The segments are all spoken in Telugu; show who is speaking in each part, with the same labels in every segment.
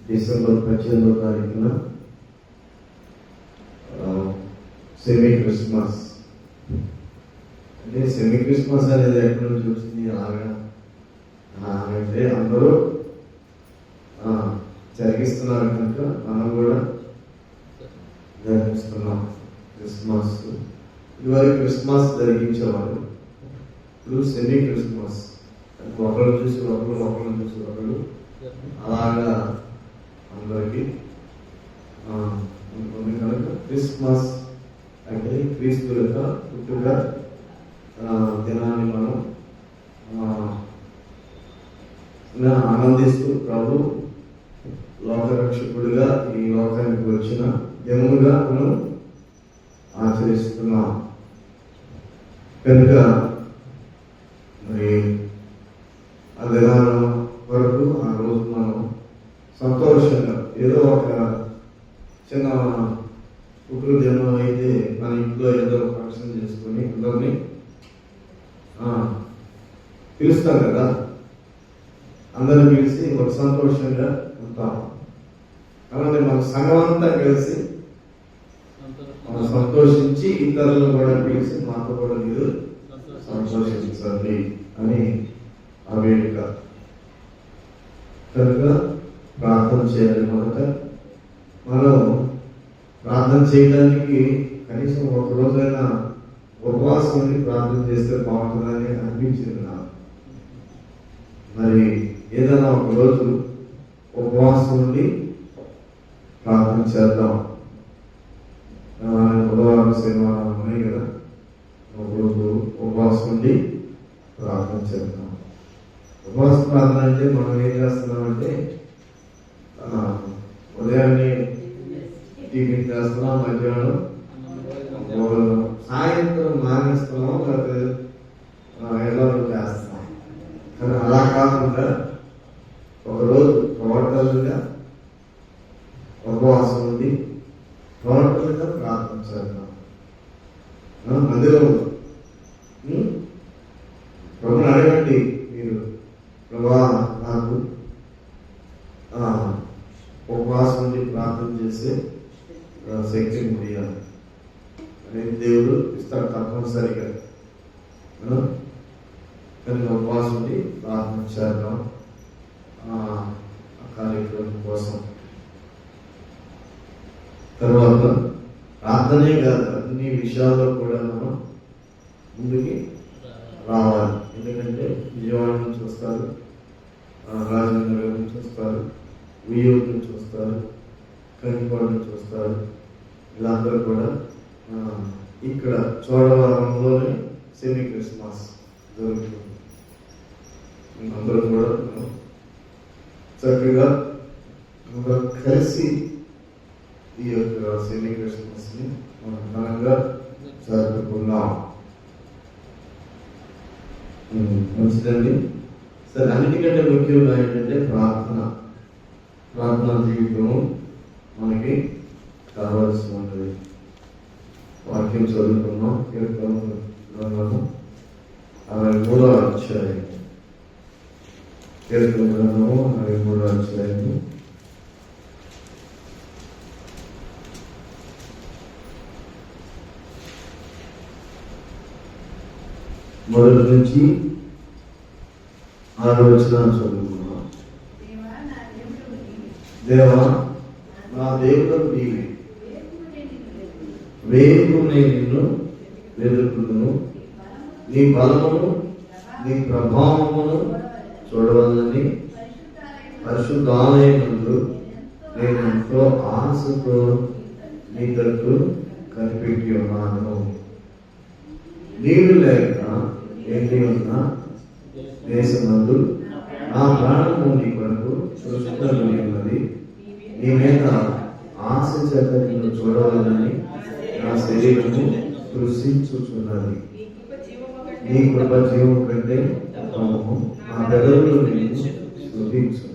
Speaker 1: డిసెంబర్ 18వ తారీఖున సెమీ క్రిస్మస్. అంటే సెమీ క్రిస్మస్ అనేది ఎక్కడి నుంచి వచ్చింది? అలాగా అంటే అందరూ జరిగిస్తున్నారు కనుక మనం కూడా జరిగిస్తున్నాం క్రిస్మస్. ఇదివరకు క్రిస్మస్ జరిగించేవారు, ఇప్పుడు సెమీ క్రిస్మస్. ఒకళ్ళు చూసి ఒకళ్ళు చూసి ఒకళ్ళు అలాగా అందరికి ఉంటుంది కనుక క్రిస్మస్ అంటే క్రీస్తు యొక్క పుట్టుక దినాన్ని మనం ఆనందిస్తూ ప్రభు లోకరక్షకుడిగా ఈ లోకానికి వచ్చిన దినముగా మనం ఆచరిస్తున్నాం కనుక మరి ఆ దినాల వరకు ఆ రోజు మనం సంతోషంగా ఏదో ఒక చిన్న పుట్టినదినం అయితే మన ఇంట్లో ఏదో ఫంక్షన్ చేసుకొని అందరినీ పిలుస్తాం కదా, అందరిని పిలిచి ఒక సంతోషంగా ఉంటాం. అలాగే మన సంఘం అంతా కలిసి మనం సంతోషించి ఇతరులను కూడా పిలిచి మాతో కూడా మీరు సంతోషించండి అని ఆ వేడుక. కనుక ప్రార్థన చేయాలి. మొదట మనం ప్రార్థన చేయడానికి కనీసం ఒక రోజైనా ఉపవాసం ఉండి ప్రార్థన చేస్తే బాగుంటుందని అనిపించింది నాకు. మరి ఏదైనా ఒక రోజు ఉపవాసం ఉండి ప్రార్థన చేద్దాం. బుధవారం శనివారం ఉన్నాయి కదా, ఒక రోజు ఉపవాసం ఉండి ప్రార్థన చేద్దాం. ఉపవాస ప్రార్థన అంటే మనం ఏం చేస్తున్నామంటే ఉదయాన్నే టిఫిన్ చేస్తున్నాం, మధ్యాహ్నం సాయంత్రం మానేస్తున్నాం, లేకపోతే ఎలా చేస్తున్నాం. కానీ అలా కాకుండా ఒకరోజు టోటల్గా ఉపవాసం ఉంది, టోటల్గా ప్రార్థన చేద్దాం. మందిరం ప్రభుని అడగండి మీరు, ప్రభా నాకు ఉపవాసం ఉండి ప్రార్థన చేసే శక్తిని ఇవ్వాలి అనేది దేవుడు ఇస్తాడు తప్పనిసరిగా. కనుక ఉపవాసం ఉండి ప్రార్థన చేద్దాం ఆ కార్యక్రమం కోసం. తర్వాత ప్రార్థనే కాదు, అన్ని విషయాల్లో కూడా మనం ముందుకి రావాలి. ఎందుకంటే విజయవాడ నుంచి వస్తారు, రాజనగర్ నుంచి వస్తారు, ఉయ్యూరు నుంచి వస్తారు, కంకిపాడు నుంచి వస్తారు. వీళ్ళందరూ కూడా ఇక్కడ చోడవరంలోనే సెమీ క్రిస్మస్ జరుగుతుంది. అందరూ కూడా చక్కగా కలిసి ఈ యొక్క సెమీ క్రిస్మస్ ని మనం ఘనంగా జరుపుకున్నాం. మంచిదండి. సరే, అన్నిటికంటే ముఖ్యంగా ఏంటంటే ప్రార్థనా జీవితం మనకి కావాల్సి ఉంటుంది. వాక్యం చదువుకున్నాం, కీర్తన 63వ అధ్యాయం, కీర్తన 63వ అధ్యాయం మొదటి నుంచి 6వ వచనం చదువుకున్నాం. దేవా నా దేవుడు నీవే, రేపు నేను నిన్ను వెతుకుదును, నీ బలమును నీ ప్రభావమును చూడవలని పరిశుద్ధాలయమందు నేను ఎంతో ఆశతో నీ తట్టు కనిపెట్టి ఉన్నాను. నీరు లేక ఎండి ఉన్న దేశమందు నా ప్రాణము నీ కొరకు సృష్టించబడి ఉన్నది. నీ మీద ఆశ చేత నిన్ను చూడవాలని నా శరీరము కృషించుచున్నది. నీ కృప జీవం కంటే ఉత్తమము. నా పెదవులు నిన్ను స్తుతించు.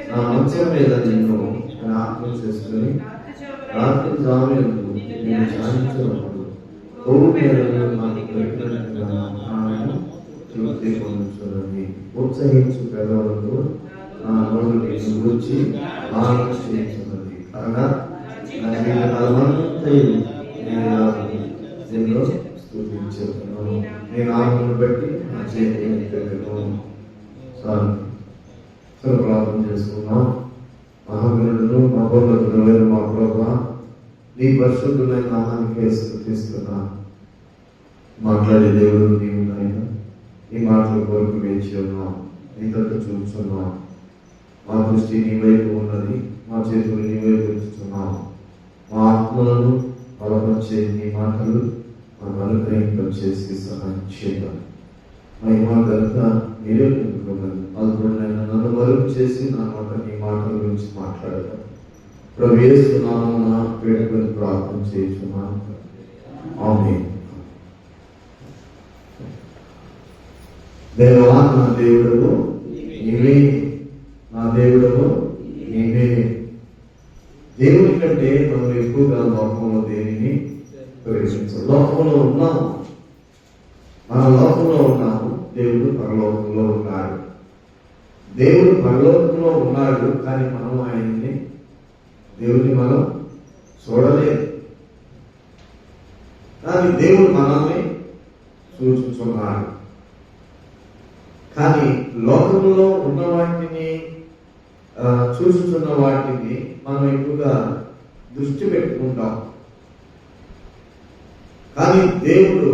Speaker 1: నా మంచం మీద నిన్ను జ్ఞాపకం చేసుకుని రాత్రి జాముయందు నేను ధ్యానించినప్పుడు కొవ్వు మీద నాకు దొరికినట్టుగా ఆమెను తృప్తి పొందుతున్నది. ఉత్సహించు పెదవులతో నా నోరు నిన్ను గురించి ఆకర్షించున్నది. కాగా నా జీవితాలంతయు నేను స్తుతించును. నేను ఆత్మను బట్టి నా చేతిని పెట్టను. చాలు ప్రార్థన చేసుకున్నాం. మహాగణుడు మహోన్నతుడైన మా ప్రభువా, నీ పరిశుద్ధులైన నామానికే స్తుతిస్తున్నా. మాట్లాడే దేవుడు నీవు నాయన. నీ మాటల కొరకు వేచి ఉన్నాం, నీ తట్టు చూస్తున్నాం. మా దృష్టి నీ వైపు ఉన్నది, మా చేతులు నీ వైపు ఉంచుతున్నాం. మా ఆత్మలను బలపరిచే నీ మాటలు మాకు అనుగ్రహింపచేసి సహాయం చేద్దాం. మహిమ ఘనత మీరే పొందుకోగలరు. అల్పుడైన నన్ను మరుగు చేసి నా మాట నీ మాటల గురించి మాట్లాడతాను. ప్రభు యేసు నామమున వేడుకొని ప్రార్థన చేస్తున్నాను. ఆమేన్. దేవా, నా దేవుడవు నీవే, నా దేవుడవు నీవే. దేవుని కంటే మనం ఎక్కువగా లోకంలో దేనిని ప్రవేశించాలి. లోకంలో ఉన్నాము, మన లోకంలో ఉన్నాము. దేవుడు పరలోకంలో ఉన్నాడు. దేవుడు పరలోకంలో ఉన్నాడు, కానీ మనం ఆయన్ని దేవుడిని మనం చూడలేదు. కానీ దేవుడు మనల్ని చూస్తున్నాడు. కానీ లోకంలో ఉన్న వాటిని చూస్తున్న వాటిని మనం ఎక్కువగా దృష్టి పెట్టుకుంటాం. కానీ దేవుడు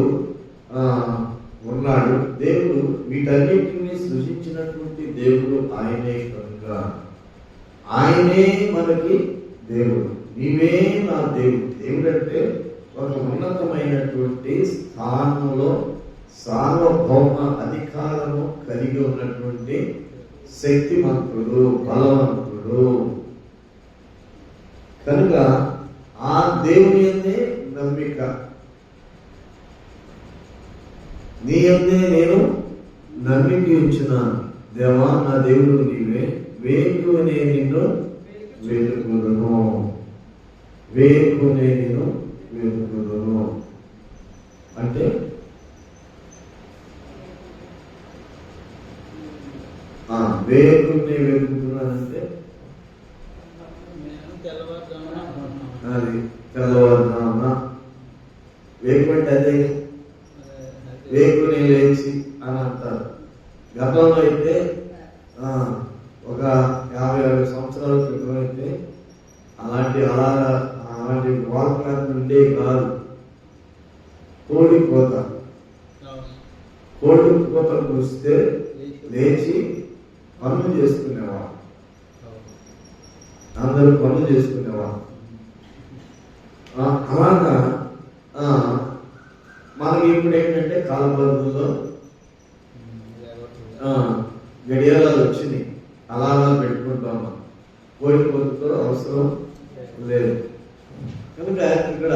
Speaker 1: ఉన్నాడు. దేవుడు వీటన్నిటిని సృష్టించినటువంటి దేవుడు ఆయనే కనుక ఆయనే మనకి దేవుడు. నీవే నా దేవుడు. దేవుడు అంటే ఒక ఉన్నతమైనటువంటి స్థానంలో సార్వభౌమ అధికారము కలిగి ఉన్నటువంటి శక్తిమంతుడు, బలవంతుడు. కనుక ఆ దేవుని అందే నమ్మిక. నీ అందే నేను నమ్మిక ఉంచున్నాను. దేవా, నా దేవుడు నీవే, వేకునే నిన్ను వెతుకుదును, వేకునే నిన్ను వెతుకుదును. అంటే వేకునే వెతుకుతున్నానంటే అది తెల్లవారుజామున. వేకు అంటే అదే, వేకునే లేచి అని అంటారు. గతంలో అయితే ఒక 50-60 సంవత్సరాల క్రితం అయితే అలాంటి వాల్ క్లాక్ ఉండే కాదు. కోడి కోత కూస్తే లేచి పనులు చేసుకునేవాడు. అందరూ పనులు చేసుకునేవాడు. అలాగా మనకి ఇప్పుడు ఏంటంటే కాలబద్ధంలో గడియారాలు వచ్చినాయి. అలారాలు పెట్టుకుంటాం. కోడిపోతుతో అవసరం లేదు. కనుక ఇక్కడ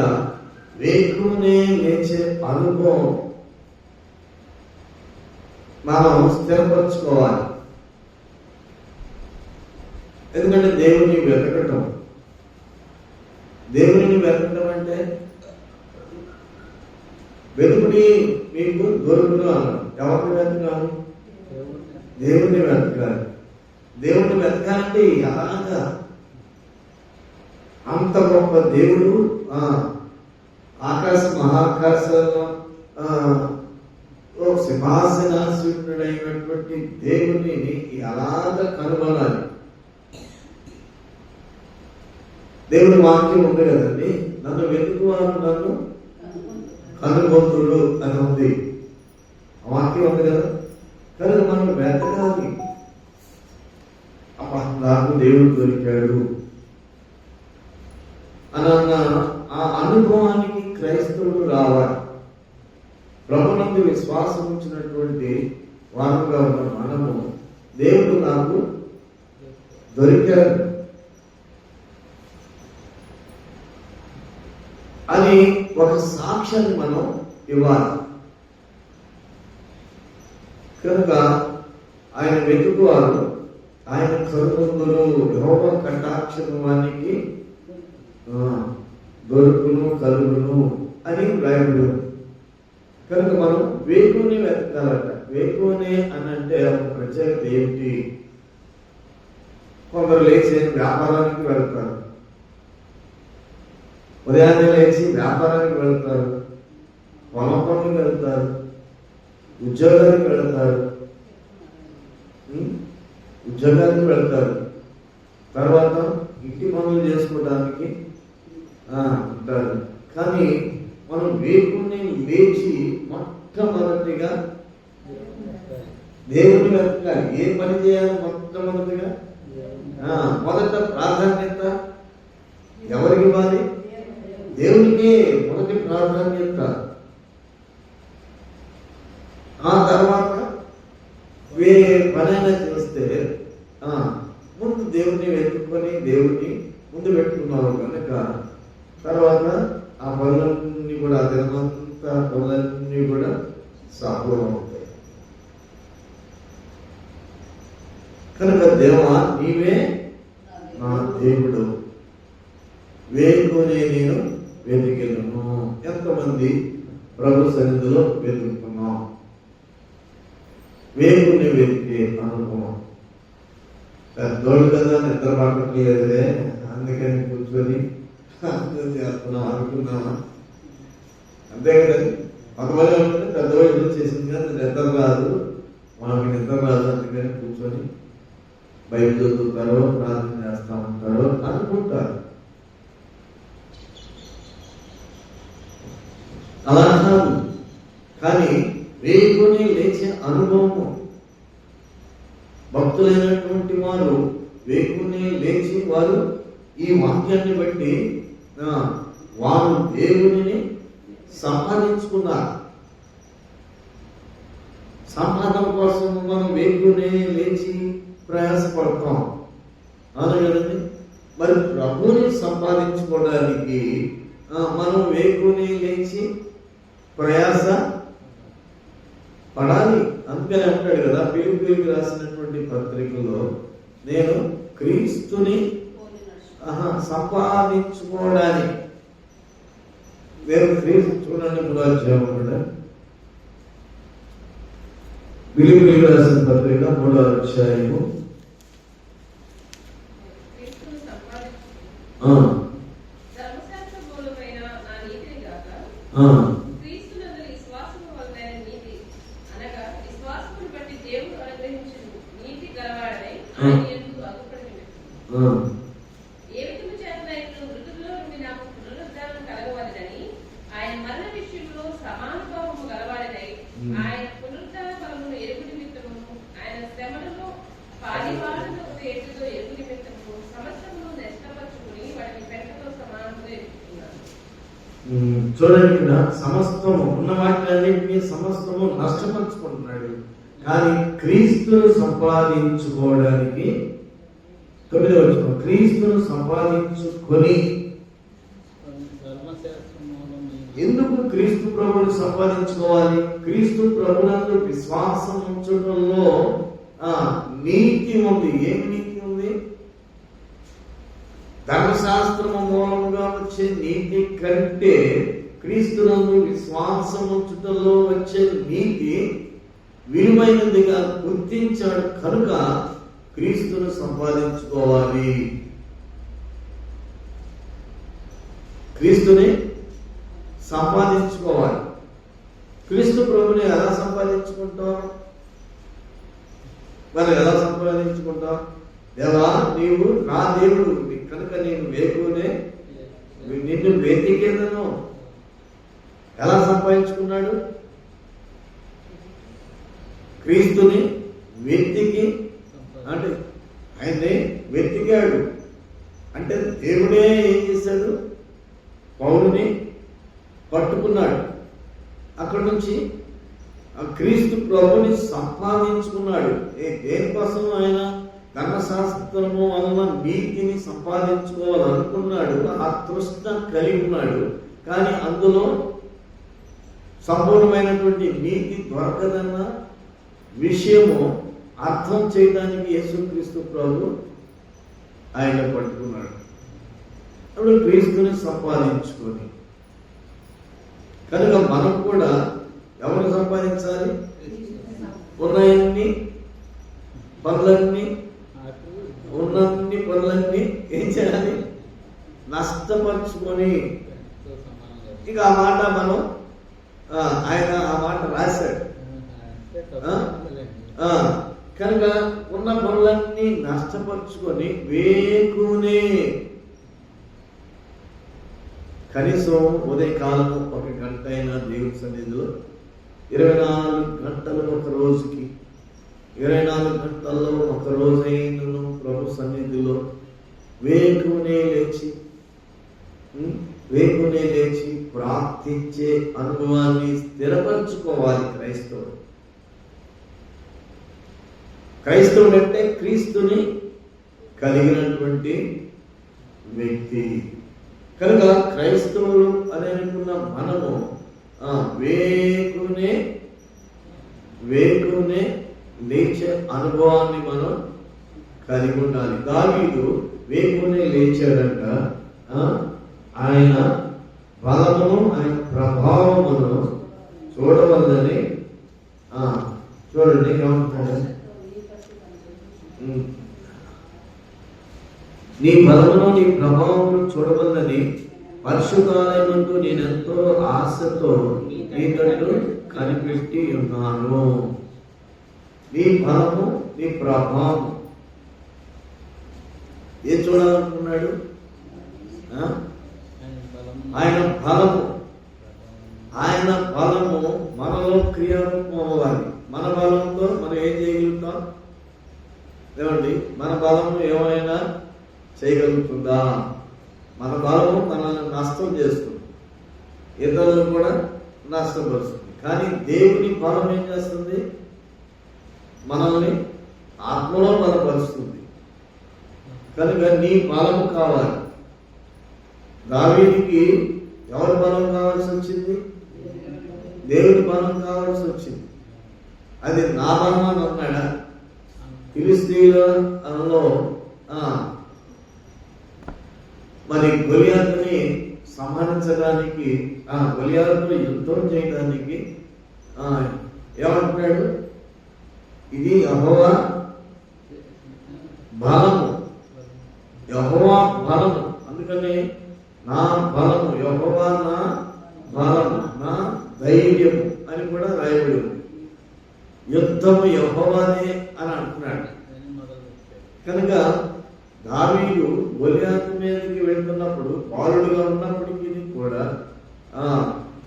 Speaker 1: వేకునే లేచే అనుభవం మనం స్థిరపరచుకోవాలి. ఎందుకంటే దేవుని వెతకటం అంటే వెతుకుని మీకు దొరుకును అన్నాడు. ఎవరిని వెతకాలి? దేవుణ్ణి వెతకాలి. దేవుణ్ణి వెతకాలంటే ఎలాగా? అంత గొప్ప దేవుడు మహాకాశంలో సింహాసనాసీనుడైనటువంటి దేవుని ఎలాగ కనుగొనాలి? దేవుని వాక్యం ఉంది కదండి, నన్ను వెతుకువారు నన్ను కనుగొంతుడు అని ఉంది. ఆ వాక్యం ఉంది కదా. కనుక మనం వెతకాలి. నాకు దేవుడు దొరికాడు అన్న ఆ అనుభవానికి క్రైస్తవుడు రావాలి. ప్రభునందు విశ్వాసం ఉంచినటువంటి వారుగా ఉన్న మనము దేవుడు నాకు దొరికాడు అని ఒక సాక్ష్యాన్ని మనం ఇవ్వాలి. కనుక ఆయన వెతుకువారు ఆయన కనుగొందులు, యెహోవా కటాక్షము వానికి దొరుకును కలుగును అని రాయబడి. కనుక మనం వేకుని వెతకాలట. వేకునే అని అంటే ఒక ప్రత్యేకత ఏమిటి? కొందరు లేచి వ్యాపారానికి వెళ్తారు, ఉదయాన్నే లేచి వ్యాపారానికి వెళ్తారు, పొలం పనులకు వెళ్తారు, ఉద్యోగానికి వెళ్తారు, తర్వాత ఇంటి పనులు చేసుకోవడానికి ఉంటారు. కానీ మనం వేకుని లేచి మొట్టమొదటిగా దేవుని వెతకాలి. ఏ పని చేయాలి? మొట్టమొదటిగా మొదట ప్రాధాన్యత ఎవరికి ఇవ్వాలి? దేవునికి మొదటి ప్రాధాన్యత. ఆ తర్వాత వేరే పనైనా చేస్తే ముందు దేవుని వెతుక్కొని దేవుని ముందు పెట్టుకున్నావు కనుక తర్వాత ఆ పనులన్నీ కూడా దినమంతా పనులన్నీ కూడా సఫలం అవుతాయి. కనుక దేవా నీవే నా దేవుడు, వేకునే నేను వెతికెళ్ళను. ఎంతమంది ప్రభు సన్నిధిలో వెతుకుతున్నాం? వేకుని వెతికే అనుభవం. పెద్దోళ్ళు కదా, నిద్ర పట్టట్లేదులే అందుకని కూర్చొని చేస్తున్నాం అనుకున్నామా? అంతే కదండి. కొంతమంది అనుకుంటే పెద్దవాళ్ళు చేసింది కానీ నిద్ర రాదు, మనకి నిద్ర రాదు అందుకని కూర్చొని బైబిల్ చదువుతారో ప్రార్థన చేస్తా ఉంటారో అనుకుంటారు. అలా కాదు. కానీ వేకుని లేచే అనుభవము భక్తులైనటువంటి వారు వేకుని లేచి వారు ఈ వాక్యాన్ని బట్టి వారు దేవుని సంపాదించుకున్నారు. సంపాదన కోసం మనం వేకునే లేచి ప్రయాసపడతాం అవును కదండి. మరి ప్రభుని సంపాదించుకోవడానికి మనం వేకుని లేచి ప్రయాస పడాలి. అందుకని అంటాడు కదా ఫిలిప్పీయులకు రాసినటువంటి పత్రికలో, నేను క్రీస్తుని సంపాదించుకోవడానికి. నేను క్రీస్తు చూడండి 3వ అధ్యాయం కూడా ఫిలిప్పీయులకు రాసిన పత్రిక 3వ అధ్యాయము చూడండి, ఇక్కడ సమస్తము ఉన్న వాటిలన్నింటినీ సమస్తము నష్టపరుచుకుంటున్నాడు. కానీ క్రీస్తును సంపాదించుకోవడానికి 9వ వచనం, క్రీస్తును సంపాదించుకొని. ఎందుకు క్రీస్తు ప్రభువుని సంపాదించుకోవాలి? క్రీస్తు ప్రభువునందు విశ్వాసం ఉంచడంలో నీతి ఉంది. ఏమి నీతి ఉంది? ధర్మశాస్త్రము మూలంగా వచ్చే నీతి కంటే క్రీస్తునందు విశ్వాసం ఉంచడంలో వచ్చే నీతి విలువైనదిగా గుర్తించాడు కనుక క్రీస్తును సంపాదించుకోవాలి. క్రీస్తుని సంపాదించుకోవాలి. క్రీస్తు ప్రభుని ఎలా సంపాదించుకుంటాం? మరి ఎలా సంపాదించుకుంటాం? దేవా నీవు నా దేవుడు కనుక నేను వేకునే నిన్ను వెతికేదను. ఎలా సంపాదించుకున్నాడు? క్రీస్తుని వెతికి, అంటే ఆయన్ని వెతికాడు. అంటే దేవుడే ఏం చేశాడు? పౌలుని పట్టుకున్నాడు. అక్కడి నుంచి ఆ క్రీస్తు ప్రభుని సంపాదించుకున్నాడు. దేనికోసం? ఆయన ధర్మశాస్త్రము వలన నీతిని సంపాదించుకోవాలనుకున్నాడు. ఆ తృష్ణ కలిగి ఉన్నాడు. కానీ అందులో సంపూర్ణమైనటువంటి నీతి దొరకదన్న విషయము అర్థం చేయడానికి యేసుక్రీస్తు ప్రభు ఆయన పట్టుకున్నాడు. అప్పుడు క్రీస్తుని సంపాదించుకొని, కనుక మనం కూడా ఎవరు సంపాదించాలి? ఉన్నాయన్ని పనులన్నీ ఉన్నన్ని కొన్ని పనులన్నీ ఏం చేయాలి? నష్టపరుచుకొని. ఇక ఆ మాట మనం ఆయన ఆ మాట రాశాడు. కనుక ఉన్న పనులన్నీ నష్టపరుచుకొని వేకునే కనీసం ఉదయకాలము 1 గంట అయినా దేవుని సన్నిధిలో, 24 గంటలు ఒక రోజుకి, 24 గంటల్లో ఒక రోజైనను ప్రభు సన్నిధిలో వేకునే లేచి ప్రార్థించే అనుభవాన్ని స్థిరపరచుకోవాలి క్రైస్తవుడు అంటే క్రీస్తుని కలిగినటువంటి వ్యక్తి. కనుక క్రైస్తవులు అని అనుకున్న మనము వేకునే లేచే అనుభవాన్ని మనం కలిగి ఉండాలి. దావీదు వేకునే లేచాడంట. ఆయన బలమును ఆయన ప్రభావమును చూడవల్లని చూడండి ఏమంటున్నాడు? నీ బలమును నీ ప్రభావమును చూడవల్లని పరిశుద్ధాలయమందు నేనెంతో ఆశతో నీ తట్టు కనిపెట్టి ఉన్నాను. నీ బలము నీ ప్రభావం ఏం చూడాలనుకున్నాడు? ఆయన బలము మనలో క్రియారూపం అవ్వాలి. మన బలంతో మనం ఏం చేయగలుగుతాం? ఏమండి, మన బలము ఏమైనా చేయగలుగుతుందా? మన బలము మనల్ని నష్టం చేస్తుంది, ఇతరులను కూడా నష్టపరుస్తుంది. కానీ దేవుని బలం ఏం చేస్తుంది? మనల్ని ఆత్మలో బలపరుస్తుంది. కనుక నీ బలము కావాలి. దావీదుకి ఎవరి బలం కావాల్సి వచ్చింది? దేవుని బలం కావాల్సి వచ్చింది. అది నా బలం అని అన్నాడా? ఫిలిష్తీయులలో మరి గొలియాతుని సంహరించడానికి, గొలియాతుతో యుద్ధం చేయడానికి ఏమంటున్నాడు? ఇది యెహోవా బలము, యెహోవా బలము. అందుకని నా బలము, యెహోవా నా బలము, నా ధైర్యము అని కూడా రాయబడి ఉంది. యుద్ధము యెహోవాదే అని అంటున్నాడు. కనుక దావీదు గొలియాతు మీదకి వెళ్తున్నప్పుడు, బాలుడుగా ఉన్నప్పటికీ కూడా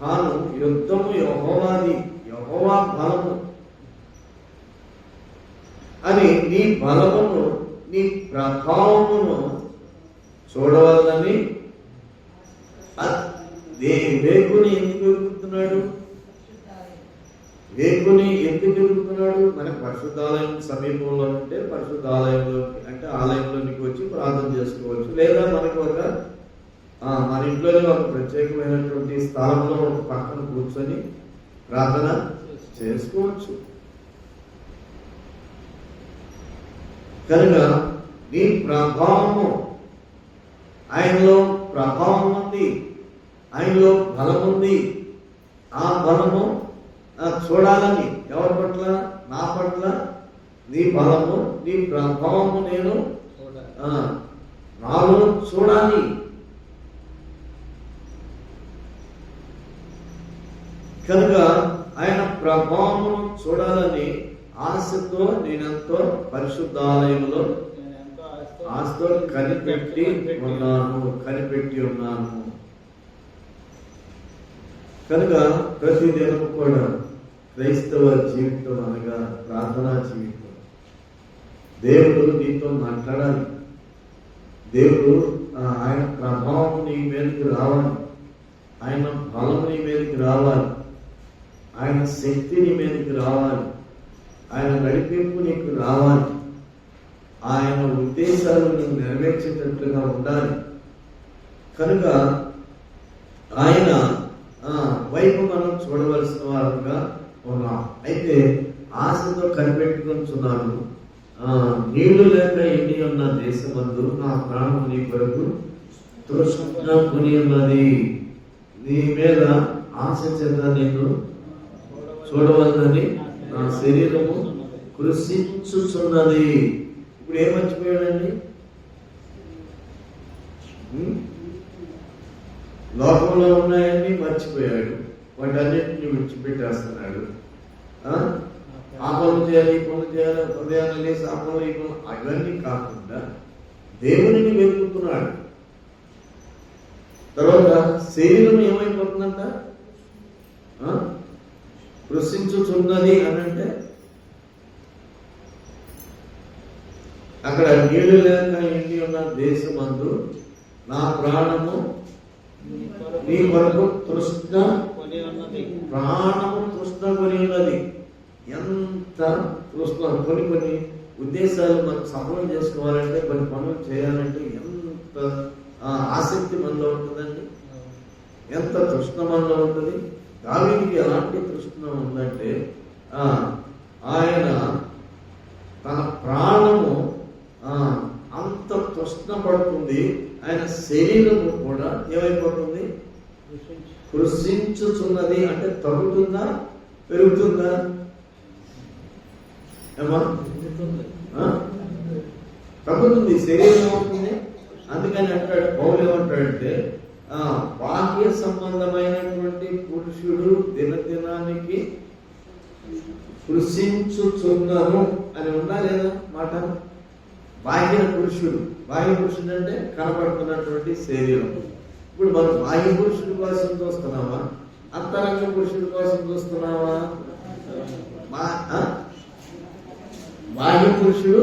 Speaker 1: తాను యుద్ధము యెహోవాది, యెహోవా బలము అని నీ బలమును నీ ప్రభావమును చూడవాలని వేకుని ఎందుకు ఎదుగుతున్నాడు? వేకుని ఎందుకు ఎదుగుతున్నాడు? మనకు పరిశుద్ధాలయం సమీపంలో ఉంటే పరిశుద్ధాలయంలోకి అంటే ఆలయంలోనికి వచ్చి ప్రార్థన చేసుకోవచ్చు. లేదా మనకు ఒక మన ఇంట్లోనే ఒక ప్రత్యేకమైనటువంటి స్థలంలో ఒక పక్కన కూర్చొని ప్రార్థన చేసుకోవచ్చు. కనుక నీ ప్రభావము, ఆయనలో ప్రభావం ఉంది, ఆయనలో బలం ఉంది. ఆ బలము చూడాలని ఎవరి పట్ల? నా పట్ల నీ బలము నీ ప్రభావము నేను నాలో చూడాలి. కనుక ఆయన ప్రభావమును చూడాలని ఆశతో నేనెంతో పరిశుద్ధాలయంలో ఆశతో కనిపెట్టి ఉన్నాను. కనుక ప్రతిదినం కూడా క్రైస్తవ జీవితం అనగా ప్రార్థనా జీవితం. దేవుడు నీతో మాట్లాడాలి. దేవుడు ఆయన ప్రభావం నీ మీదకి రావాలి, ఆయన బలం నీ మీదకి రావాలి, ఆయన శక్తి నీ మీదకి రావాలి, ఆయన నడిపింపు నీకు రావాలి, ఆయన ఉద్దేశాలు నీకు నెరవేర్చేటట్లుగా ఉండాలి. కనుక ఆయన వైపు మనం చూడవలసిన వారుగా ఉన్నాం. అయితే ఆశతో కనిపెట్టుకుంటున్నాను, నీళ్లు లేక ఎండి ఉన్న దేశమందు నా ప్రాణం నీ కొరకు తృష్ణుని ఉన్నది. నీ మీద ఆశ చేత నేను చూడవలనని నా శరీరము కృషించుచున్నది. ఇప్పుడు ఏం మర్చిపోయాడండి? లోకంలో ఉన్నాయన్నీ మర్చిపోయాడు, వాటన్నిటిని విడిచిపెట్టేస్తున్నాడు. ఆ పనులు చేయాలి, ఈ పనులు చేయాలి, ఉదయాన్నే లేసి ఆ పనులు ఈ పనులు అవన్నీ కాకుండా దేవునిని వెతుకుతున్నాడు. తర్వాత శరీరం ఏమైపోతుందంట? కృషించుచున్నది అని అంటే అక్కడ నీళ్లు లేక ఎండి ఉన్న దేశమందు నా ప్రాణము నీ కొరకు తృష్ణ ప్రాణము తృష్ణ కొని ఉన్నది. ఎంత తృష్ణ! కొన్ని ఉద్దేశాలు మనం సఫలం చేసుకోవాలంటే, కొన్ని పనులు చేయాలంటే ఎంత ఆసక్తి మనలో ఉంటుందండి, ఎంత తృష్ణ మనలో ఉంటుంది. దావీదుకి ఎలాంటి తృష్ణ ఉందంటే ఆయన తన ప్రాణము అంత తృష్ణ పడుతుంది, ఆయన శరీరము కూడా ఏమైపోతుంది? కృషించుచున్నది. అంటే తగ్గుతుందా పెరుగుతుందా? ఏమా తగ్గుతుంది, శరీరం ఏమవుతుంది. అందుకని అంటాడు పౌలు, ఏమంటాడంటే బాహ్య సంబంధమైనటువంటి పురుషుడు దినదినానికి కృషించుచున్నాను అని ఉందా లేదా మాట? బాహ్య పురుషుడు అంటే కనపడుతున్నటువంటి శరీరం. ఇప్పుడు మనం బాహ్య పురుషుడి కోసం చూస్తున్నావా, అంతరంగ పురుషుడి కోసం చూస్తున్నావా? బాహ్య పురుషుడు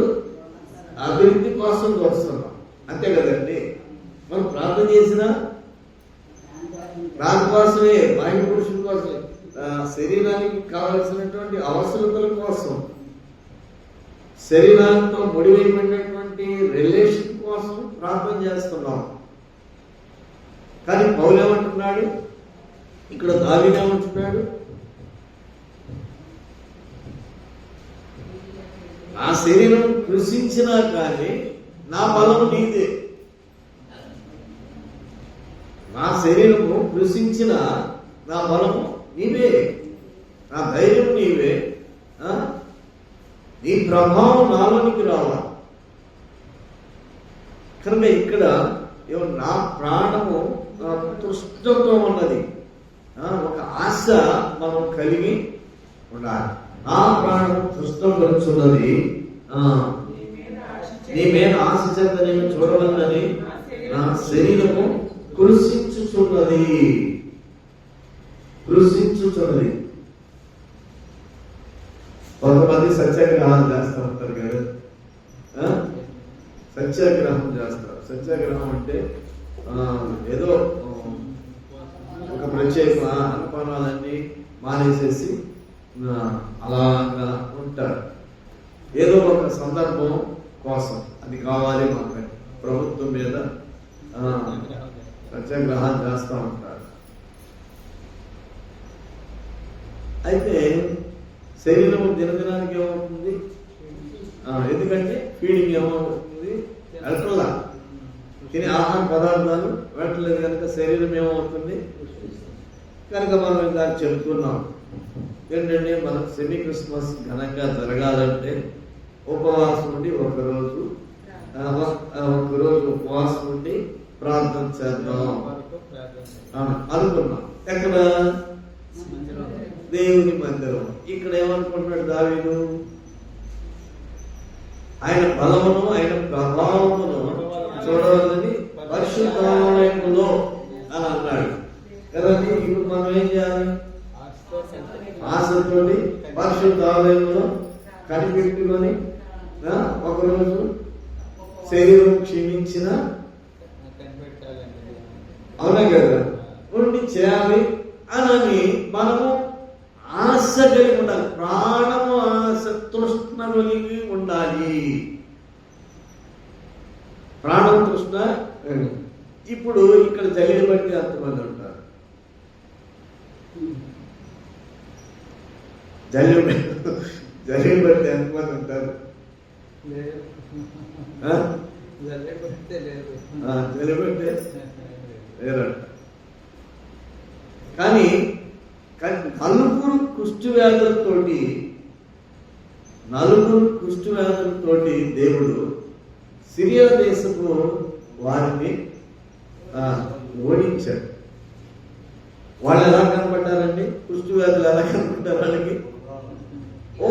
Speaker 1: అభివృద్ధి కోసం చూస్తున్నాం, అంతే కదండి. మనం ప్రార్థన చేసినా దాని కోసమే, బాహ్య పురుషుడి కోసమే, శరీరానికి కావలసినటువంటి అవసరతల కోసం, శరీరాలతో ముడివైపోయినటువంటి రిలేషన్ కోసం ప్రార్థన చేస్తున్నాం. కానీ పౌలు ఏమంటున్నాడు, ఇక్కడ దావీదు ఏమంటున్నాడు? నా శరీరం కృషించినా కానీ నా బలం నీదే. నా శరీరము కృషించిన నా బలము నీవే, నా ధైర్యం నీవే, నీ ప్రభావం నాలోనికి రావాలి. కనుక ఇక్కడ నా ప్రాణము తృష్ణతో ఉన్నది, ఒక ఆశ మనం కలిగి ఉండాలి. నా ప్రాణం తృష్ణపరుచున్నది, నీ మీద ఆశ చేత నేను చూడవలనని నా శరీరము కృషించుచున్నది. కొంతమంది సత్యాగ్రహాలు చేస్తూ ఉంటారు కదా, సత్యాగ్రహం చేస్తారు. సత్యాగ్రహం అంటే ఏదో ఒక ప్రత్యేక అనుపానాలన్నీ మానేసేసి అలాగా ఉంటారు. ఏదో ఒక సందర్భం కోసం అది కావాలి మాకు, ప్రభుత్వం మీద సత్యాగ్రహాలు చేస్తూ ఉంటారు. అయితే శరీరం దినదినానికి ఏమవుతుంది? ఎందుకంటే ఫీడింగ్ ఏమవుతుంది? వెళ్ళట్లా, తినే ఆహార పదార్థాలు వెళ్ళట్లేదు కనుక శరీరం ఏమవుతుంది? కనుక మనం ఇలా చెప్తున్నాం ఏంటంటే, మనం సెమీ క్రిస్మస్ ఘనంగా జరగాలంటే ఉపవాసం ఉండి ఒకరోజు ఉపవాసం ఉండి ప్రార్థన చేద్దాం అనుకున్నాం. ఎక్కడ? దేవుని మందిరం. ఇక్కడ ఏమనుకుంటున్నాడు దావీదు? ఆయన బలమును ఆయన ప్రభావమును చూడవాలని పరిశుద్ధాలయములో అని అన్నాడు కదండి. ఇప్పుడు మనం ఏం చేయాలి? ఆశతోటి పరిశుద్ధాలయంలో కనిపెట్టుకొని ఒకరోజు శరీరం క్షీణించిన అవునా కదా ఉండి చేయాలి అని మనము ఆశ కలిగి ఉండాలి. ప్రాణము ఆశ తృష్ణ కలిగి ఉండాలి. ప్రాణం తృష్ణ. ఇప్పుడు ఇక్కడ జల్లి బట్టి ఎంతమంది ఉంటారు? జల్లి బట్టి ఎంతమంది ఉంటారు? జల్లి బట్టి లేరంట. కానీ నలుగురు కుష్టి వ్యాధులతోటి దేవుడు సిరియా దేశపు వారిని ఓడించాడు. వాళ్ళు ఎలా కనపడ్డారండి? కుష్టి వ్యాధులు ఎలా కనపడ్డారు వాళ్ళకి? ఓ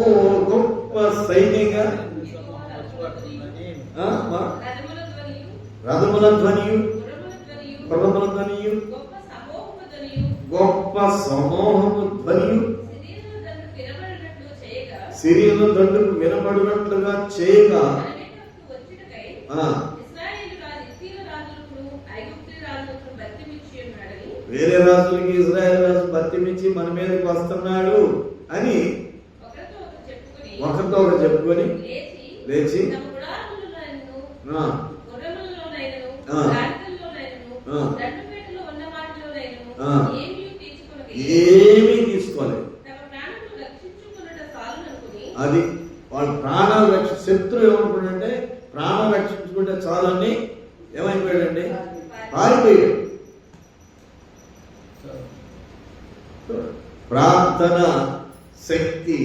Speaker 1: గొప్ప సైన్యంగా, రథముల ధ్వనియు, గుర్రముల ధ్వనియు, గొప్ప సమూహము ధ్వనియు, సిరియను దండుకు వినబడినట్లుగా చేయగా వేరే రాజులకి ఇజ్రాయెల్ రాజు బతిమిచ్చి మన మీదకి వస్తున్నాడు అని ఒకరితో ఒకరు చెప్పుకొని లేచి ఏమీ తీసుకోలేదు. అది వాళ్ళ ప్రాణాలు శత్రువు ఏమనుకుంటే ప్రాణం రక్షించుకుంటే చాలని ఏమైపోయాడండి? పారిపోయాడు. ప్రార్థన శక్తి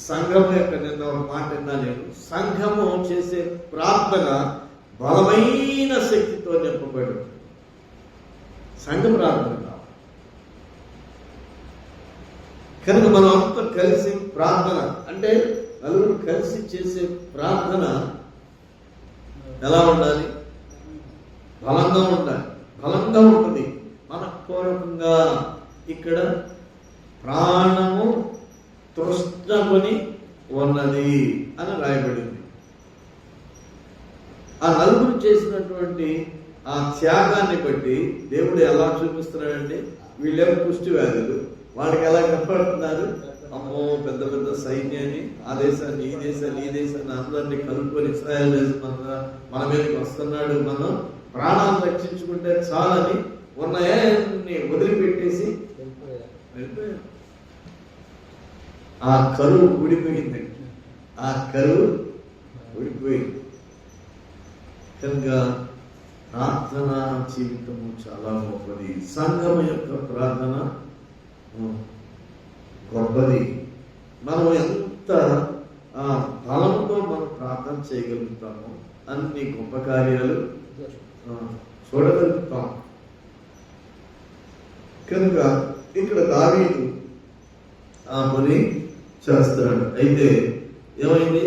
Speaker 1: సంఘం యొక్క, నిన్న ఒక మాట విన్నా నేను, సంఘము చేసే ప్రార్థన బలమైన శక్తితో నింపబడి సంఘ ప్రార్థన కనుక మనం అంతా కలిసి ప్రార్థన అంటే నలుగురు కలిసి చేసే ప్రార్థన ఎలా ఉండాలి? బలంగా ఉండాలి. బలంగా ఉంటుంది. మనపూర్వకంగా ఇక్కడ ప్రాణము తృష్ణముని ఉన్నది అని రాయబడింది. ఆ నలుగురు చేసినటువంటి ఆ త్యాగాన్ని బట్టి దేవుడు ఎలా చూపిస్తున్నాడంటే, వీళ్ళేమో కుష్టి వ్యాధులు, వాళ్ళకి ఎలా కనపడుతున్నారు? అమ్మో పెద్ద పెద్ద సైన్యాన్ని, ఆ దేశాన్ని ఈ దేశాన్ని అందరినీ కలుపుకొని ఇశ్రాయేల్ దేశం మన మీదకి వస్తున్నాడు, మనం ప్రాణాలు రక్షించుకుంటే చాలని ఉన్నాయని వదిలిపెట్టేసి వెళ్ళిపోయారు. ఆ కరువు ఊడిపోయింది. ఆ కరువు ఊడిపోయింది. కనుక ప్రార్థన జీవితము చాలా గొప్పది. సంఘం యొక్క ప్రార్థన గొప్పది. మనం ఎంత బలంతో మనం ప్రార్థన చేయగలుగుతామో అన్ని గొప్ప కార్యాలు చూడగలుగుతాం. కనుక ఇక్కడ దావీదు ఆ పని చేస్తాడు. అయితే ఏమైంది?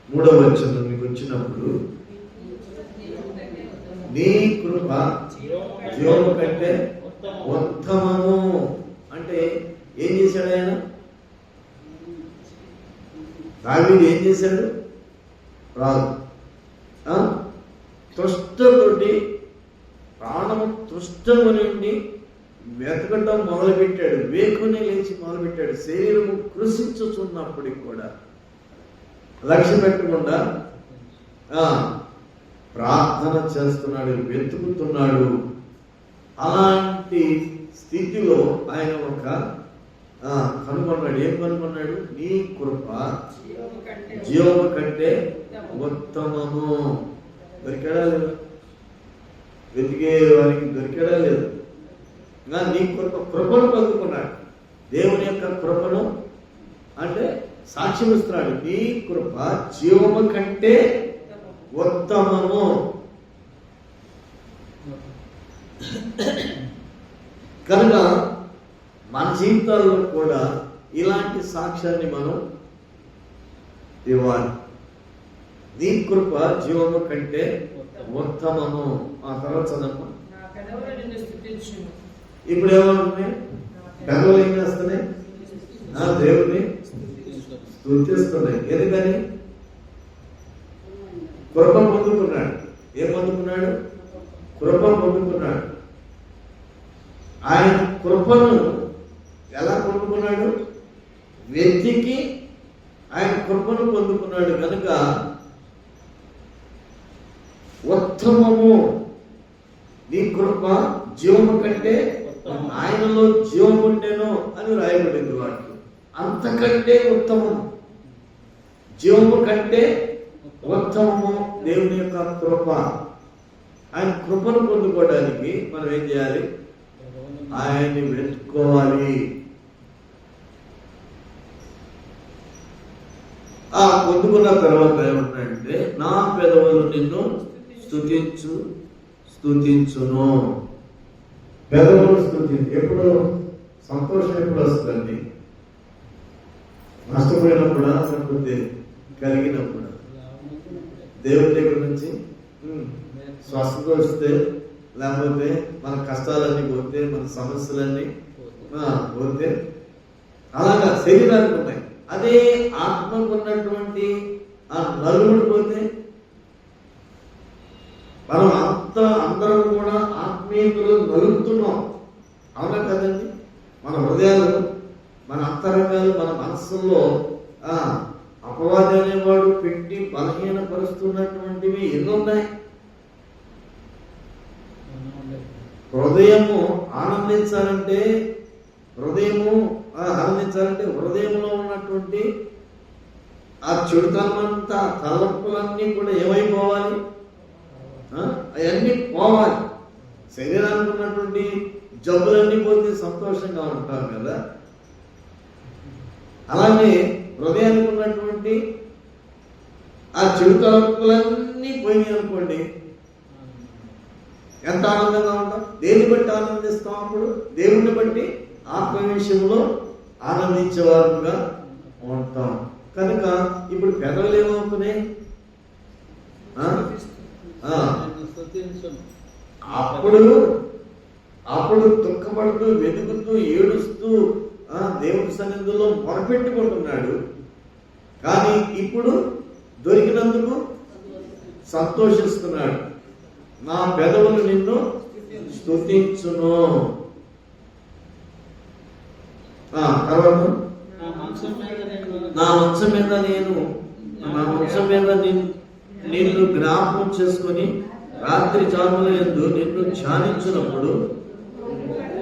Speaker 1: 3వ వచనం మీకు వచ్చినప్పుడు, నీ కృప జీవము కంటే ఉత్తమము అంటే ఏం చేశాడు ఆయన? దావీదు ఏం చేశాడు? రాదు తృష్టతోటి ప్రాణము తృష్టముని ఉండి వెతకటం మొదలుపెట్టాడు. వేకునే లేచి మొదలుపెట్టాడు. శరీరము కృషించుచున్నప్పటికి కూడా లక్ష్య పెట్టకుండా ప్రార్థన చేస్తున్నాడు, వెతుకుతున్నాడు. అలాంటి స్థితిలో ఆయన ఒక కనుగొన్నాడు. ఏం కనుగొన్నాడు? నీ కృప జీవము కంటే ఉత్తమము. దొరికాడా లేదు? వెతికే వారికి దొరికాడా లేదు? నీ కృపను పొందుకున్నాడు. దేవుని యొక్క కృపను అంటే సాక్ష్యం ఇస్తున్నాడు. నీ కృప జీవము కంటే ఉత్తమము. కనుక మన జీవితాల్లో కూడా ఇలాంటి సాక్ష్యాన్ని మనం ఇవ్వాలి. నీ కృప జీవము కంటే ఉత్తమము. ఆ తర్వాత చదమ్మా. ఇప్పుడు ఏమవుతున్నాయి? పెదవులు ఏం చేస్తున్నాయి? దేవుడిని స్తుతిస్తున్నాయి. ఎందుకని? కృప పొందుకున్నాడు. ఏం పొందుకున్నాడు? కృప పొందుకున్నాడు. ఆయన కృపను ఎలా పొందుకున్నాడు? వెతికి ఆయన కృపను పొందుకున్నాడు. కనుక ఉత్తమము. నీ కృప జీవము కంటే, ఆయనలో జీవం ఉండేను అని రాయబడింది. వాటికి అంతకంటే ఉత్తమం, జీవము కంటే ఉత్తమము దేవుని యొక్క కృప. ఆయన కృపను పొందుకోవడానికి మనం ఏం చేయాలి? ఆయన్ని వెతుక్కోవాలి. ఆ పొందుకున్న తర్వాత ఏమంటాడంటే, నా పెదవులు నిన్ను స్తుతించును. పెదవులు స్తుతి. ఎప్పుడు సంతోషం ఎప్పుడు వస్తుందండి? నష్టపోయినప్పుడా, లేకపోతే కలిగినప్పుడు? దేవుడి దగ్గర నుంచి స్వస్థత వస్తే, లేకపోతే మన కష్టాలన్నీ పోతే, మన సమస్యలన్నీ పోతే, అలాగా శరీరానికి ఉన్నాయి. అదే ఆత్మకు ఉన్నటువంటి ఆ నలుగుడు పోతే, మనం అందరం కూడా ఆత్మీయతలు నలుగుతున్నాం. అవునా కదండి? మన హృదయాలు, మన అంతరంగాలు, మన మనస్సుల్లో అపవాది అనేవాడు పెట్టి బలహీనపరుస్తున్నటువంటివి ఎన్నున్నాయి. హృదయము ఆనందించాలంటే హృదయంలో ఉన్నటువంటి ఆ చెడుతనమంతా, తలపులన్నీ కూడా ఏమైపోవాలి? అవన్నీ పోవాలి. శరీరానికి ఉన్నటువంటి జబ్బులన్నీ పోతే సంతోషంగా ఉంటాం కదా. అలానే హృదయానికి ఉన్నటువంటి ఆ చెడు తలపులన్నీ పోయినాయి అనుకోండి, ఎంత ఆనందంగా ఉంటాం. దేన్ని బట్టి ఆనందిస్తాం? అప్పుడు దేవుణ్ణి బట్టి ఆత్మ విషయంలో ఆనందించేవారుగా ఉంటాం. కనుక ఇప్పుడు పెదవులు ఏమవుతున్నాయి? అప్పుడు దుఃఖపడుతూ, వెతుకుతూ, ఏడుస్తూ దేవుడి సన్నిధిలో మొరపెట్టుకుంటున్నాడు. కానీ ఇప్పుడు దొరికినందుకు సంతోషిస్తున్నాడు. నా పెదవులు నిన్ను స్తుతించును. తర్వాత నా మంచం మీద నిన్ను జ్ఞాపకం చేసుకొని రాత్రి జాముల యందు నిన్ను ధ్యానించినప్పుడు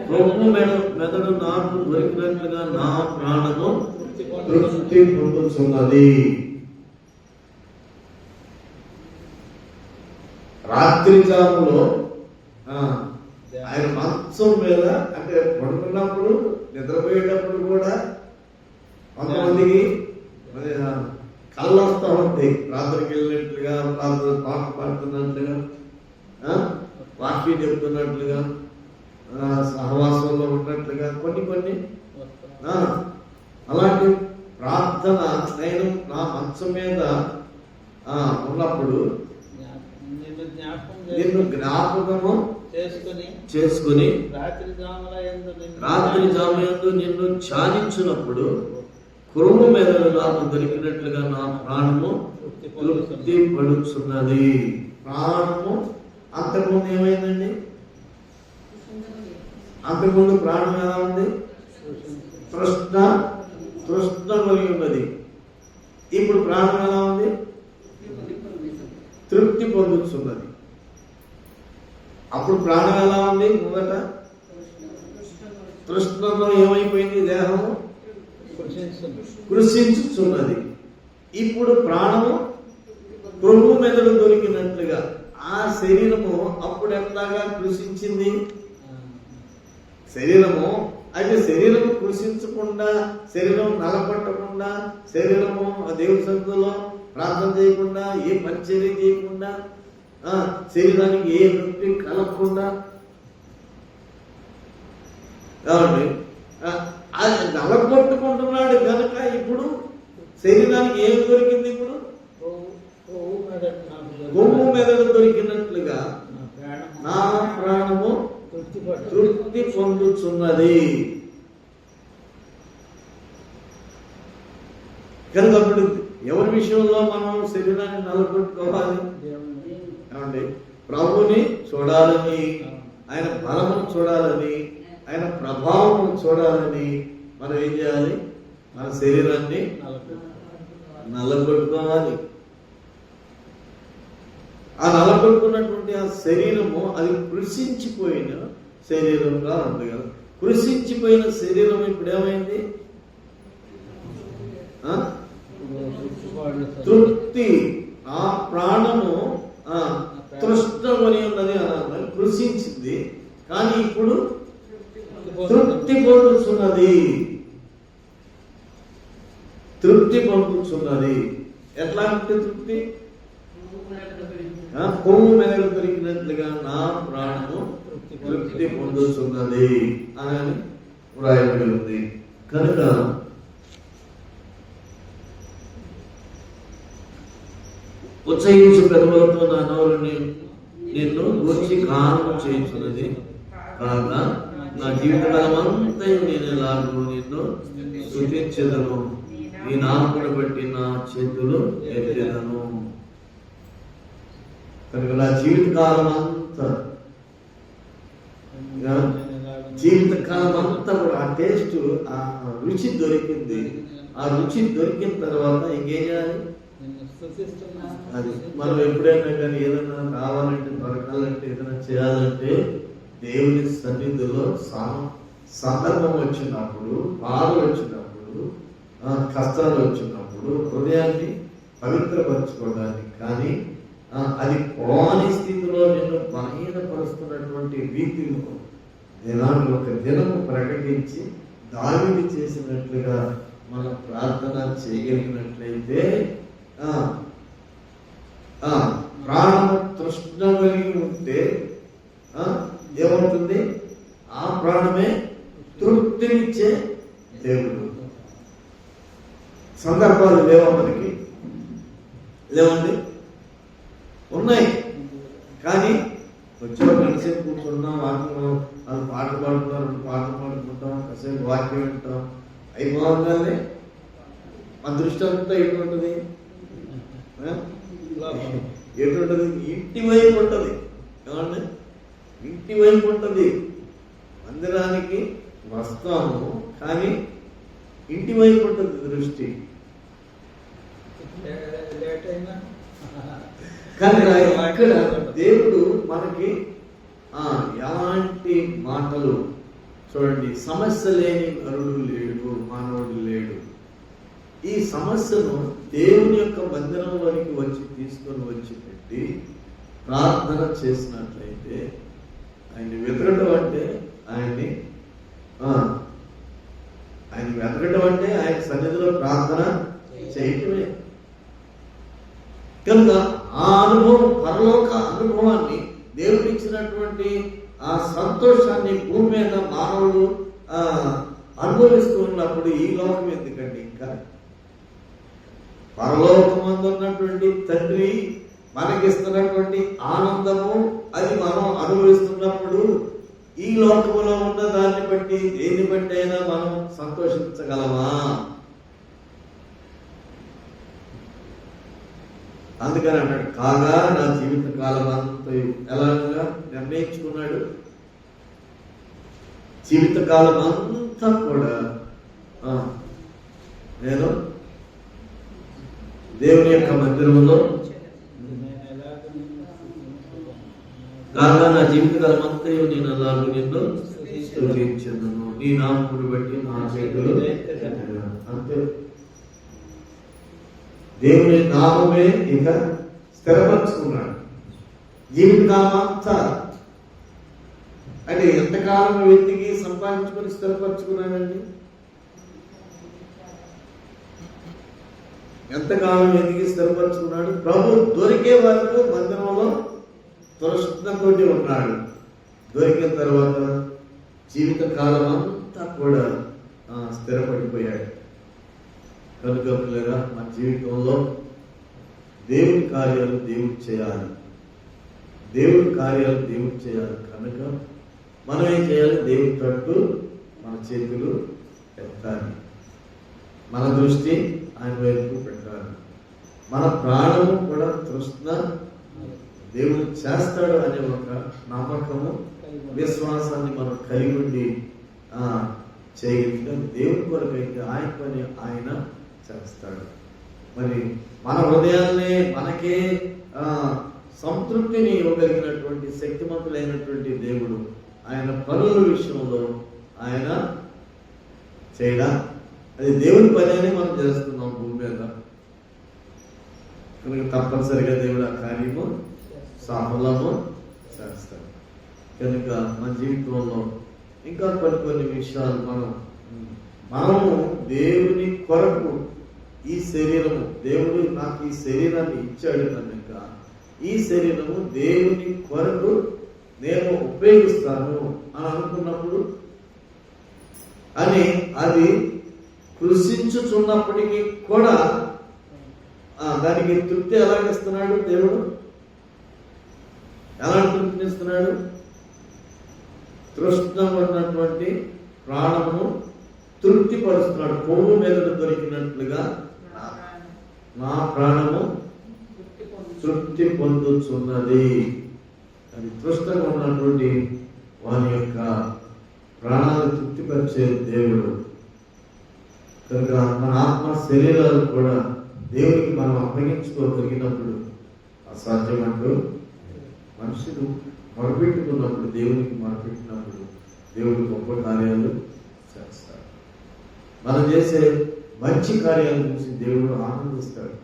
Speaker 1: ప్రభు మెదడు నాకు దొరికినట్లుగా నా ప్రాణము తృప్తి పొందుతున్నది. రాత్రి జాములో ఆయన మంచం మీద, అంటే పడుకున్నప్పుడు, నిద్రపోయేటప్పుడు కూడా కొంతమందికి కళ్ళు వస్తూ ఉంటాయి. రాత్రికి వెళ్ళినట్లుగా, రాత్రి పాట పాడుతున్నట్లుగా, వాక్యం చెప్తున్నట్లుగా, సహవాసంలో ఉన్నట్లుగా కొన్ని అలాంటి ప్రార్థన. నేను నా మంచం మీద ఉన్నప్పుడు నిన్ను జ్ఞాపకము చేసుకుని రాత్రి జాములందు నిన్ను ధ్యానించినప్పుడు కురుము మీద నాకు దొరికినట్లుగా నా ప్రాణము తృప్తి పడుచున్నది. ప్రాణము అంతకుముందు ఏమైందండి? అంతకుముందు ప్రాణం ఎలా ఉంది? తృష్ణ కలిగి ఉన్నది. ఇప్పుడు ప్రాణం ఎలా ఉంది? తృప్తి పొందుతున్నది. అప్పుడు ప్రాణం ఎలా ఉంది? మొదట తృష్ణలో ఏమైపోయింది? దేహము కృషించుచున్నది. ఇప్పుడు ప్రాణము ప్రభు మెదడు దొరికినట్లుగా ఆ శరీరము అప్పుడు ఎంతగా కృషించింది? శరీరము అయితే శరీరం కృషించకుండా, శరీరం నలపట్టకుండా, శరీరము దేవుడి సన్నిధిలో ప్రార్థన చేయకుండా, ఏ పరిచర్య చేయకుండా, శరీరానికి ఏ నొప్పి కలగకుండా, కాబట్టి అది నలగొట్టుకుంటున్నాడు కనుక ఇప్పుడు శరీరానికి ఏం దొరికింది? ఇప్పుడు కొమ్ము మెదడు దొరికినట్లుగా నా ప్రాణము తృప్తి పొందుతున్నది. కనుక అప్పుడు ఎవరి విషయంలో మనం శరీరాన్ని నలగొట్టుకోవాలి? ఏమండి? ప్రభుని చూడాలని, ఆయన బలమును చూడాలని, ఆయన ప్రభావం చూడాలని మనం ఏం చేయాలి? మన శరీరాన్ని నలగొట్టుకోవాలి. ఆ నలగొట్టుకున్నటువంటి ఆ శరీరము అది కృషించిపోయిన శరీరంగా ఉంది కదా. కృషించిపోయిన శరీరం ఇప్పుడు ఏమైంది? తృప్తి. ఆ ప్రాణము తృష్ణమని ఉన్నది అన్నది, కృషించింది. కానీ ఇప్పుడు తృప్తి పొందుతున్నది. ఎట్లాంటి తృప్తి? కొమ్ము మెదడు దొరికినట్లుగా నా ప్రాణము తృప్తి పొందుతున్నది అని వ్రాయబడి ఉంది. కనుక ఉచ్చయించు పెదవులతో నా నోరు నిన్ను గూర్చి గానము చేయుచున్నది కాగా నా జీవితకాలమంతా నేను ఎలాగో నిన్ను స్తుతించెదను, నీ నామమును బట్టి నా చేతులు ఎత్తెదను. కనుక నా జీవితకాలం అంతా కూడా ఆ టేస్ట్, ఆ రుచి దొరికింది. ఆ రుచి దొరికిన తర్వాత ఇంకేం చేయాలి? అది మనం ఎప్పుడైనా కానీ ఏదైనా కావాలంటే, దొరకాలంటే, ఏదైనా చేయాలంటే దేవుని సన్నిధిలో సందర్భం వచ్చినప్పుడు, బాధలు వచ్చినప్పుడు, కష్టాలు వచ్చినప్పుడు హృదయాన్ని పవిత్రపరచుకోవడానికి, కానీ అది పోని స్థితిలో నిన్ను బలహీనపరుస్తున్నటువంటి రీతిలో దినాన్ని ఒక దినము ప్రకటించి దావీదు చేసినట్లుగా మనం ప్రార్థన చేయగలిగినట్లయితే ప్రాణము తృష్ణ కలిగి ఉంటే ఏమవుతుంది? ఆ ప్రాణమే తృప్తినిచ్చే దేవుడు. సందర్భాలు లేవా మనకి? లేవండి, ఉన్నాయి. కానీ వచ్చే కలిసేపు కూర్చున్నాం, వాక్యం వాళ్ళు పాటలు పాడుతున్నారు, పాటలు పాడుకుంటాం, కాసేపు వాక్యం వింటాం, అయిపోగానే మన దృష్టి అంతా ఎటువంటిది? ఎటువంటిది? ఇంటి వైపు ఉంటుంది. ఏమండి? ఇంటి వైపు ఉంటుంది. మందిరానికి వస్తాము, కానీ ఇంటి వైపు ఉంటుంది దృష్టి. కానీ ఇక్కడ దేవుడు మనకి ఎలాంటి మాటలు చూడండి, సమస్య లేని నరుడు లేడు, మానవుడు లేడు. ఈ సమస్యను దేవుని యొక్క మందిరంలోనికి వచ్చి తీసుకొని వచ్చి పెట్టి ప్రార్థన చేసినట్లయితే, ఆయన్ని వెతకడం అంటే ఆయన్ని వెతకడం అంటే ఆయన సన్నిధిలో ప్రార్థన చేయటమే. కనుక ఆ అనుభవం, పరలోక అనుభవాన్ని, దేవుడు ఇచ్చినటువంటి ఆ సంతోషాన్ని భూమి మీద మానవుడు అనుభవిస్తూ ఉన్నప్పుడు ఈ లోకం ఎందుకండి? ఇంకా పరలోకమందు ఉన్నటువంటి తండ్రి మనకిస్తున్నటువంటి ఆనందము, అది మనం అనుభవిస్తున్నప్పుడు ఈ లోకములో ఉన్న దాన్ని బట్టి, దేన్ని బట్టి అయినా మనం సంతోషించగలమా? అందుకని అన్నాడు, కాగా నా జీవిత కాలం అంతా ఎలాగా నిర్ణయించుకున్నాడు? జీవితకాలం అంతా కూడా నేను దేవుని యొక్క మందిరంలో, కాగా నా జీవితకాలం అంతా నేను అలాగ నిన్ను స్తుతించెదను, నీ నామమును బట్టి నా చేతులు. అంతే, దేవుని నామమే ఇక స్థిరపరచుకున్నాడు జీవితకాలం అంతా. అంటే ఎంతకాలం వెతికి సంపాదించుకొని స్థిరపరచుకున్నాడండి? ఎంతకాలం వెతికి స్థిరపరచుకున్నాడు? ప్రభు దొరికే వరకు మందిరంలో తృష్ణతోటి ఉన్నాడు. దొరికిన తర్వాత జీవితకాలం అంతా కూడా స్థిరపడిపోయాడు. కనుక పిల్లగా మన జీవితంలో దేవుని కార్యాలు దేవుడు చేయాలి, దేవుడి కార్యాలు దేవుడు చేయాలి. కనుక మనం ఏం చేయాలి? దేవుడి తట్టు మన చేతులు పెట్టాలి, మన దృష్టి ఆయన వైపు పెట్టాలి. మన ప్రాణము కూడా తృష్ణ దేవుడు చేస్తాడు అనే ఒక నమ్మకము, విశ్వాసాన్ని మనం కలిగి ఉండి చేయగలిగితే దేవుని కొరకైతే ఆయన పని ఆయన చేస్తాడు. మరి మన హృదయాన్నే మనకే సంతృప్తిని ఇవ్వగలిగినటువంటి శక్తిమంతులైనటువంటి దేవుడు ఆయన పనుల విషయంలో ఆయన చేయడా? అది దేవుని పని అని మనం చేస్తున్నాం భూమి మీద. కనుక తప్పనిసరిగా దేవుడు ఆ కార్యము సఫలము చేస్తాడు. కనుక మన జీవితంలో ఇంకా కొన్ని విషయాలు మనము దేవుని కొరకు, ఈ శరీరము, దేవుడు నాకు ఈ శరీరాన్ని ఇచ్చాడు కనుక ఈ శరీరము దేవుని కొరకు నేను ఉపయోగిస్తాను అని అనుకున్నప్పుడు అని అది కృషించుచున్నప్పటికీ కూడా దానికి తృప్తి ఎలాగిస్తున్నాడు దేవుడు? ఎలా తృప్తినిస్తున్నాడు? తృష్ణమైనటువంటి ప్రాణమును తృప్తిపరుస్తున్నాడు. కొవ్వు మీద దొరికినట్లుగా నా ప్రాణము తృప్తి పొందుతున్నది. అది తృష్ణంగా ఉన్నటువంటి వారి యొక్క ప్రాణాలు తృప్తిపరిచే దేవుడు కనుక మన ఆత్మ శరీరాలు కూడా దేవునికి మనం అప్పగించుకోగలిగినప్పుడు అసాధ్యమంటూ మనుషులు మొరపెట్టుకున్నప్పుడు, దేవునికి మొరపెట్టినప్పుడు దేవుడు గొప్ప కార్యాలు చేస్తాడు. మనం చేసే మంచి కార్యాల చూసి దేవుడు ఆనందిస్తాడు.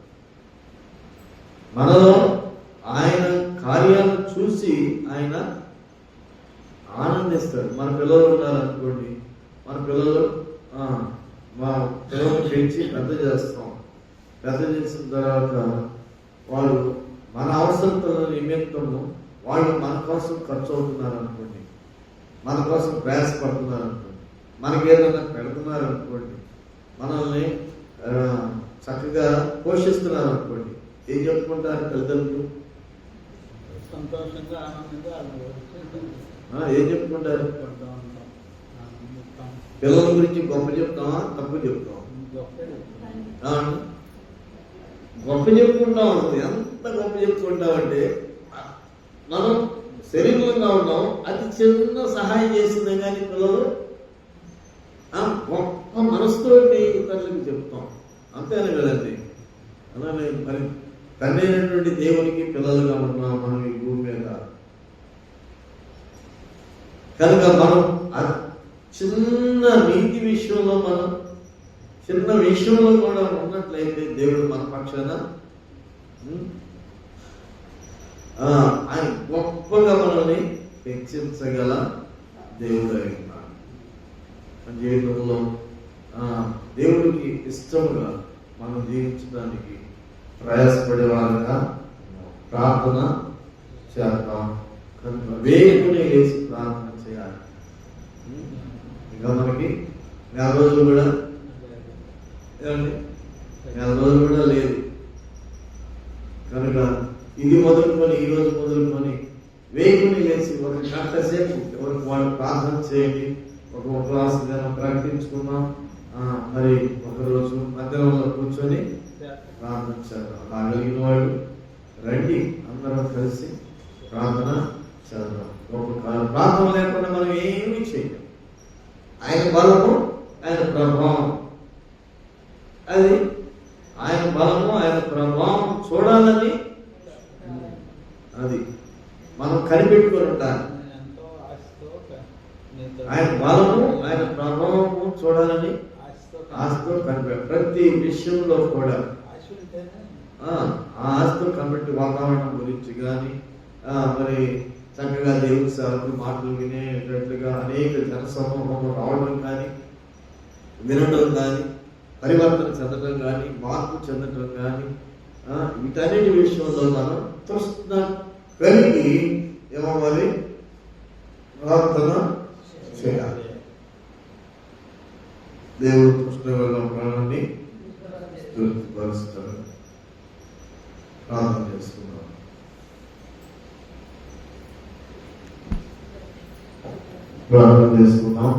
Speaker 1: మనలో ఆయన కార్యాలను చూసి ఆయన ఆనందిస్తాడు. మన పిల్లలు ఉన్నారనుకోండి, మన పిల్లలు మా పిల్లలు పెంచి పెద్ద చేస్తాం. పెద్ద చేసిన తర్వాత వాళ్ళు మన అవసరతల నిమిత్తము వాళ్ళు మన కోసం ఖర్చు అవుతున్నారు అనుకోండి, మన కోసం ప్రయాసపడుతున్నారు అనుకోండి, మనకి ఏదైనా పెడుతున్నారు అనుకోండి, మనల్ని చక్కగా పోషిస్తున్నారు అనుకోండి, ఏం చెప్పుకుంటారు తల్లిదండ్రులు?
Speaker 2: సంతోషంగా ఆనందంగా
Speaker 1: ఏం చెప్పుకుంటారు? పిల్లల గురించి గొప్ప చెప్తామా తప్పు చెప్తాం? గొప్ప చెప్పుకుంటాం. అసలు ఎంత గొప్ప చెప్పుకుంటామంటే మనం శరీరంగా ఉన్నాం, అతి చిన్న సహాయం చేసిందే కానీ పిల్లలు గొప్ప మనసుతో ఇతరులకు చెప్తాం. అంతేనా కదండి? అలానే మరి తండ్రి అయినటువంటి దేవునికి పిల్లలుగా ఉన్నాం మనం ఈ భూమి మీద. కనుక మనం చిన్న నీతి విషయంలో, మనం చిన్న విషయంలో కూడా ఉన్నట్లయితే దేవుడు మన పక్షాన ఆయన గొప్పగా మనల్ని హెచ్చరించగల దేవుడు అయి ఉన్నాడు. మన జీవితంలో దేవుడికి ఇష్టముగా మనం జీవించడానికి ప్రయాసపడే వాళ్ళగా ప్రార్థన చేద్దాం. కనుక వేగునే లేచి ప్రార్థన చేయాలి. ఇంకా మనకి నెల రోజులు కూడా లేదు కనుక ఇది మొదలుకొని, ఈ రోజు మొదలుకొని వేగుని లేచి ఒక గంట సేపు ఎవరికి వాళ్ళు ప్రార్థన చేయండి. ఒక క్లాస్ ప్రకటించుకున్నాం. మరి ఒకరోజు మధ్యాహ్నంలో కూర్చొని ప్రార్థన చేద్దాం. రాగలిగిన వాళ్ళు రండి, అందరం కలిసి ప్రార్థన చేద్దాం. ఒక ప్రార్థన లేకుండా మనం ఏమీ చేయలేం. ఆయన బలము, ఆయన ప్రభావం, అది ఆయన బలము, ఆయన ప్రభావం చూడాలని అది మనం కనిపెట్టుకొని ఉండాలి. ఆయన బలము, ఆయన ప్రభావము చూడాలని ఆశతో కనిపెట్టాలి. ప్రతి విషయంలో కూడా ఆ ఆశతో కనిపెట్టి వాతావరణం గురించి కానీ మరి చక్కగా దేవుడి సేవకులు మాటలు వినేటట్లుగా అనేక జనసమూహం రావడం కానీ, వినడం కానీ, పరివర్తన చెందడం కానీ, మార్పు చెందడం కానీ, వీటన్నిటి విషయంలో మనం తృష్ణ కలిగి ఏమవ్వాలి? ప్రార్థన చేయాలి. దేవుడు తృష్ణ వల్ల ప్రాణాన్ని తృప్తిపరుస్తాడు. ప్రార్థన చేసుకున్నాం. ప్రార్థన చేసుకున్నాం.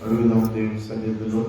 Speaker 1: అడుగుదాం దేవుని సన్నిధిలో.